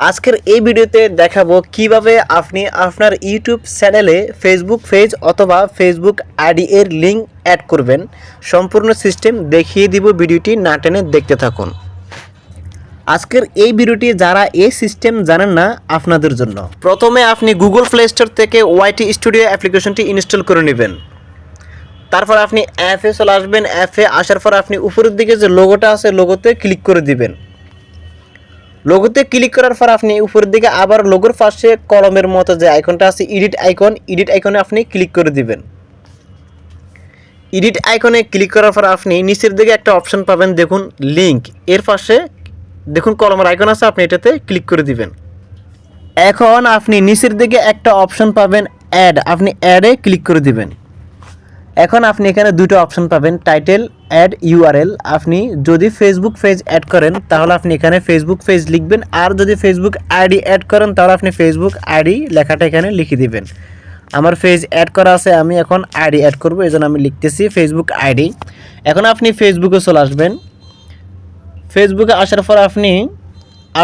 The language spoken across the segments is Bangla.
আজকের এই ভিডিওতে দেখাবো কিভাবে আপনি আপনার ইউটিউব চ্যানেলে ফেসবুক পেজ অথবা ফেসবুক আইডি এর লিঙ্ক অ্যাড করবেন। সম্পূর্ণ সিস্টেম দেখিয়ে দিব, ভিডিওটি না টেনে দেখতে থাকুন। আজকের এই ভিডিওটি যারা এই সিস্টেম জানেন না আপনাদের জন্য। প্রথমে আপনি গুগল প্লে স্টোর থেকে ওয়াইটি স্টুডিও অ্যাপ্লিকেশনটি ইনস্টল করে নেবেন। তারপর আপনি অ্যাপে চলে আসবেন। অ্যাপে আসার পর আপনি উপরের দিকে যে লোগোটা আছে লোগোতে ক্লিক করে দিবেন। লোগোতে ক্লিক করার পর আপনি উপরের দিকে আবার লোগোর পাশে কলমের মতো যে আইকনটা আছে এডিট আইকনে আপনি ক্লিক করে দিবেন। এডিট আইকনে ক্লিক করার পর আপনি নিচের দিকে একটা অপশন পাবেন, দেখুন লিঙ্ক, এর পাশে দেখুন কলমের আইকন আছে, আপনি এটাতে ক্লিক করে দিবেন। এখন আপনি নিচের দিকে একটা অপশন পাবেন অ্যাড, আপনি অ্যাডে ক্লিক করে দিবেন। এখন আপনি এখানে দুটো অপশন পাবেন, টাইটেল, অ্যাড ইউআরএল। আপনি যদি ফেসবুক পেজ অ্যাড করেন তাহলে আপনি এখানে ফেসবুক পেজ লিখবেন, আর যদি ফেসবুক আইডি অ্যাড করেন তাহলে আপনি ফেসবুক আইডি লেখাটা এখানে লিখে দিবেন। আমার পেজ অ্যাড করা আছে, আমি এখন আইডি অ্যাড করব, এই জন্য আমি লিখতেছি ফেসবুক আইডি। এখন আপনি ফেসবুকে চলে আসবেন। ফেসবুকে আসার পর আপনি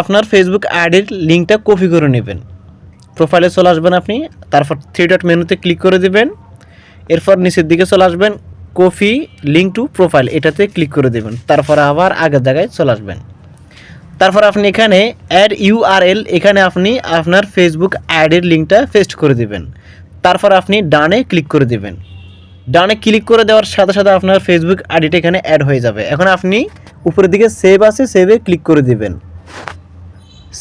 আপনার ফেসবুক আইডির লিঙ্কটা কপি করে নেবেন। প্রোফাইলে চলে আসবেন আপনি, তারপর থ্রি ডট মেনুতে ক্লিক করে দেবেন। এরপর নিচের দিকে চলে আসবেন, কপি লিঙ্ক টু প্রোফাইল, এটাতে ক্লিক করে দেবেন। তারপর আবার আগের জায়গায় চলে আসবেন। তারপর আপনি এখানে অ্যাড ইউআরএল, এখানে আপনি আপনার ফেসবুক আইডির লিঙ্কটা পেস্ট করে দেবেন। তারপর আপনি ডানে ক্লিক করে দেবেন। ডানে ক্লিক করে দেওয়ার সাথে সাথে আপনার ফেসবুক আইডিটা এখানে অ্যাড হয়ে যাবে। এখন আপনি উপরের দিকে সেভ আছে, সেভে ক্লিক করে দেবেন।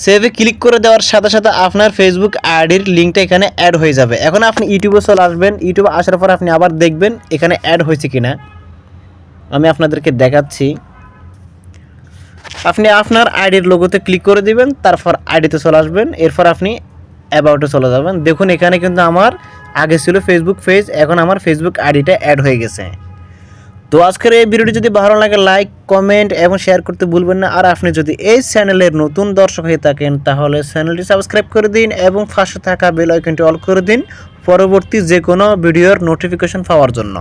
সেভে ক্লিক করে দেওয়ার সাথে সাথে আপনার ফেসবুক আইডির লিঙ্কটা এখানে অ্যাড হয়ে যাবে। এখন আপনি ইউটিউবে চলে আসবেন। ইউটিউবে আসার পর আপনি আবার দেখবেন এখানে অ্যাড হয়েছে কিনা, আমি আপনাদেরকে দেখাচ্ছি। আপনি আপনার আইডির লোগোতে ক্লিক করে দিবেন, তারপর আইডিতে চলে আসবেন। এরপর আপনি অ্যাবাউটে চলে যাবেন। দেখুন এখানে কিন্তু আমার আগে ছিল ফেসবুক পেজ, এখন আমার ফেসবুক আইডিটা অ্যাড হয়ে গেছে। তো আজকের এই ভিডিওটি যদি ভালো লাগে লাইক, কমেন্ট এবং শেয়ার করতে ভুলবেন না। আর আপনি যদি এই চ্যানেলের নতুন দর্শক হয়ে থাকেন তাহলে চ্যানেলটি সাবস্ক্রাইব করে দিন এবং পাশে থাকা বেল আইকনটি অল করে দিন পরবর্তী যে কোনো ভিডিওর নোটিফিকেশন পাওয়ার জন্য।